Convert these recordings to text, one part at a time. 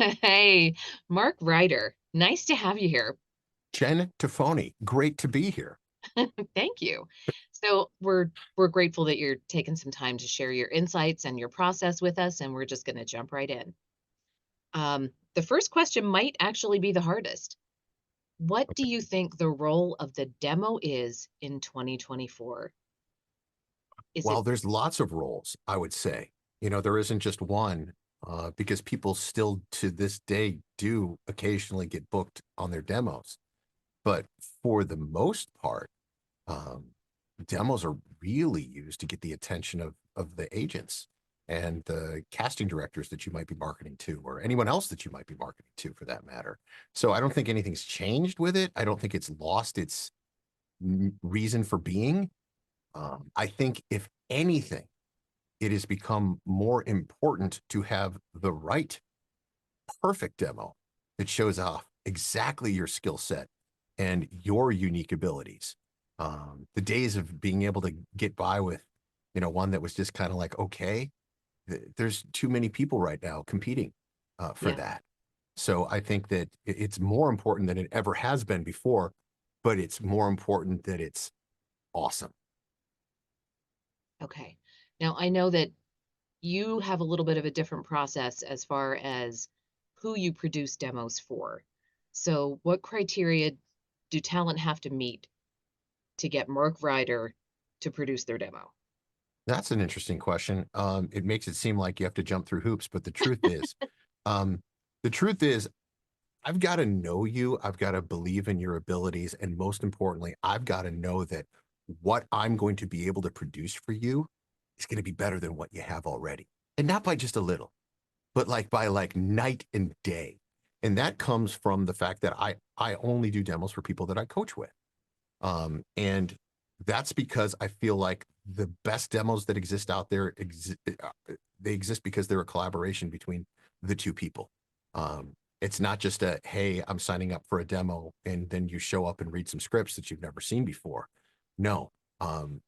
Hey, Mark Ryder. Nice to have you here. Jen Tafoni, great to be here. Thank you. So we're grateful that you're taking some time to share your insights and your process with us, and we're just going to jump right in. The first question might actually be the hardest. What do you think the role of the demo is in 2024? Is Well, it there's lots of roles, I would say. There isn't just one, because people still to this day do occasionally get booked on their demos. But for the most part, um, demos are really used to get the attention of the agents and the casting directors that you might be marketing to, or anyone else that you might be marketing to for that matter. So I don't think anything's changed with it. I don't think it's lost its reason for being. I think, if anything, it has become more important to have the right, perfect demo that shows off exactly your skill set and your unique abilities. The days of being able to get by with, one that was just kind of like, okay, there's too many people right now competing for yeah, that. So I think that it's more important than it ever has been before, but it's more important that it's awesome. okay. Now I know that you have a little bit of a different process as far as who you produce demos for. So, what criteria do talent have to meet to get Mark Ryder to produce their demo? That's an interesting question. It makes it seem like you have to jump through hoops, but um, the truth is, I've got to know you. I've got to believe in your abilities, and most importantly, I've got to know that what I'm going to be able to produce for you is going to be better than what you have already, and not by just a little, but like by like night and day. And that comes from the fact that I only do demos for people that I coach with. And that's because I feel like the best demos that exist out there, they exist because they're a collaboration between the two people. It's not just a, hey, I'm signing up for a demo and then you show up and read some scripts that you've never seen before. No, um,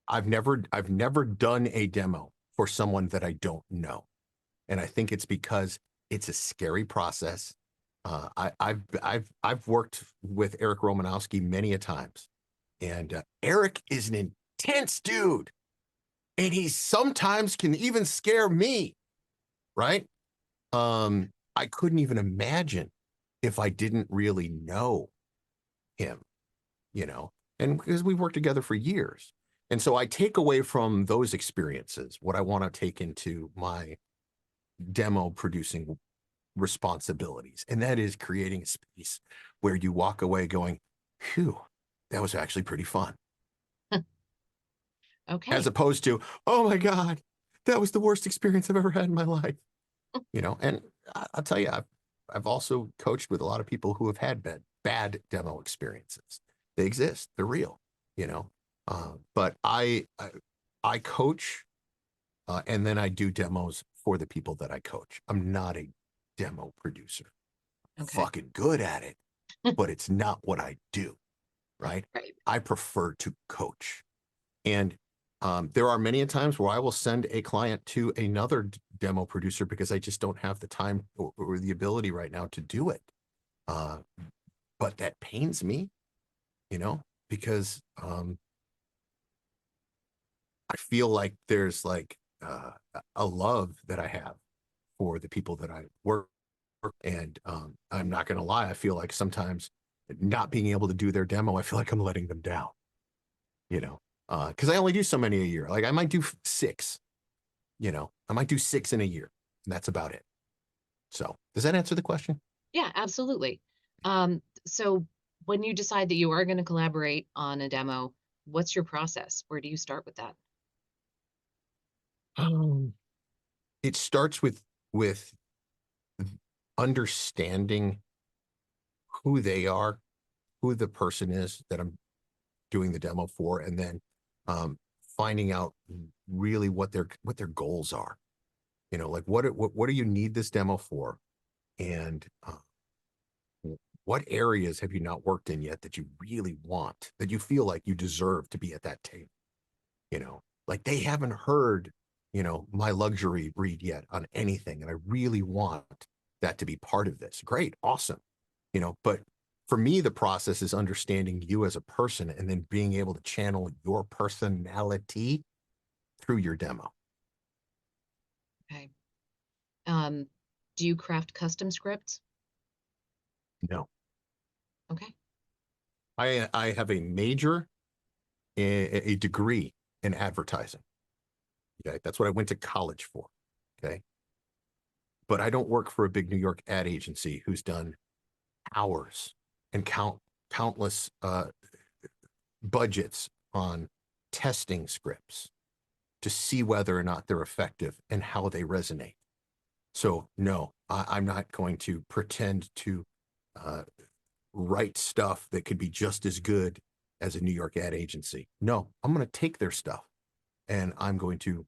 I've never done a demo for someone that I don't know. And I think it's because it's a scary process. I've worked with Eric Romanowski many a times, and Eric is an intense dude, and he sometimes can even scare me. Right? I couldn't even imagine if I didn't really know him, you know, and because we've worked together for years. And so I take away from those experiences what I want to take into my demo producing responsibilities. And that is creating a space where you walk away going, phew, that was actually pretty fun. As Okay. opposed to, oh my God, that was the worst experience I've ever had in my life. And I'll tell you, I've also coached with a lot of people who have had bad demo experiences. They exist, they're real, you know. But I coach, and then I do demos for the people that I coach. I'm not a demo producer. Okay. Fucking good at it, but it's not what I do, right? Right. I prefer to coach. And there are many times where I will send a client to another demo producer because I just don't have the time or the ability right now to do it. Uh, but that pains me, because I feel like there's like a love that I have for the people that I work with. And I'm not going to lie, I feel like sometimes not being able to do their demo, I feel like I'm letting them down, you know, because I only do so many a year. Like I might do six, I might do six in a year, and that's about it. So does that answer the question? Yeah, absolutely. So when you decide that you are going to collaborate on a demo, what's your process? Where do you start with that? Um, it starts with understanding who they are, who the person is that I'm doing the demo for, and then um, finding out really what their goals are. Like what do you need this demo for, and what areas have you not worked in yet that you really want, that you feel like you deserve to be at that table? Like they haven't heard, my luxury read yet on anything, and I really want that to be part of this. Great, awesome. But for me, the process is understanding you as a person and then being able to channel your personality through your demo. Okay. Do you craft custom scripts? No, Okay. I have a major, a degree in advertising. Okay, that's what I went to college for. Okay, but I don't work for a big New York ad agency who's done hours and countless budgets on testing scripts to see whether or not they're effective and how they resonate. So no, I'm not going to pretend to uh, write stuff that could be just as good as a New York ad agency. No, I'm going to take their stuff and I'm going to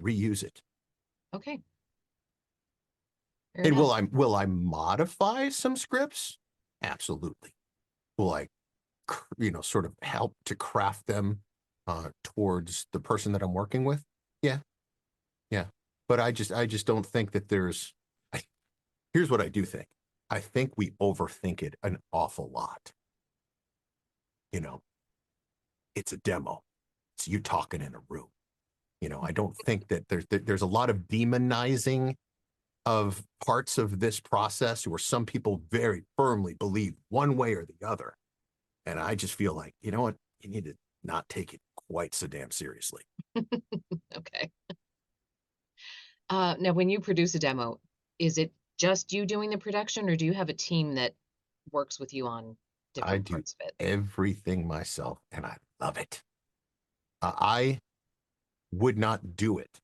reuse it. Okay. Fair And enough. will I modify some scripts? Absolutely. Will I, sort of help to craft them towards the person that I'm working with? Yeah, yeah. But I just don't think that here's what I do think. I think we overthink it an awful lot. It's a demo. It's you talking in a room. I don't think that there's a lot of demonizing of parts of this process where some people very firmly believe one way or the other. And I just feel like, you know what? You need to not take it quite so damn seriously. Okay. Now, when you produce a demo, is it just you doing the production, or do you have a team that works with you on I different do parts of it? everything myself and I love it. I would not do it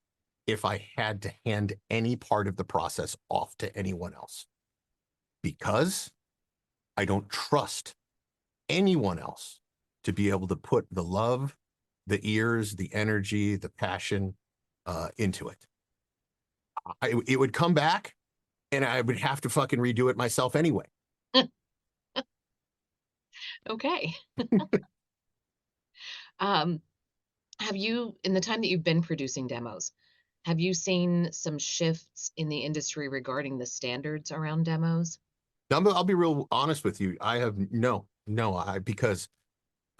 if I had to hand any part of the process off to anyone else because I don't trust anyone else to be able to put the love, the ears, the energy, the passion into it. It would come back and I would have to fucking redo it myself anyway. Okay. Um, have you, in the time that you've been producing demos, have you seen some shifts in the industry regarding the standards around demos? I'll be real honest with you. I have because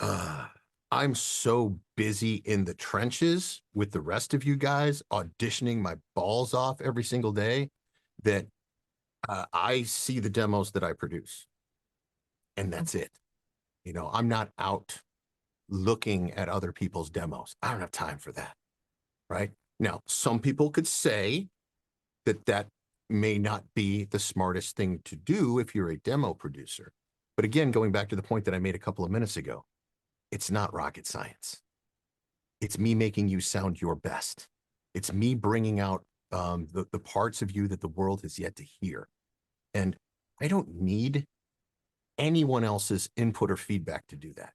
uh, I'm so busy in the trenches with the rest of you guys auditioning my balls off every single day that I see the demos that I produce and that's Okay. it. I'm not out looking at other people's demos. I don't have time for that. Right now, some people could say that may not be the smartest thing to do if you're a demo producer. But again, going back to the point that I made a couple of minutes ago, it's not rocket science. It's me making you sound your best. It's me bringing out the parts of you that the world has yet to hear. And I don't need anyone else's input or feedback to do that.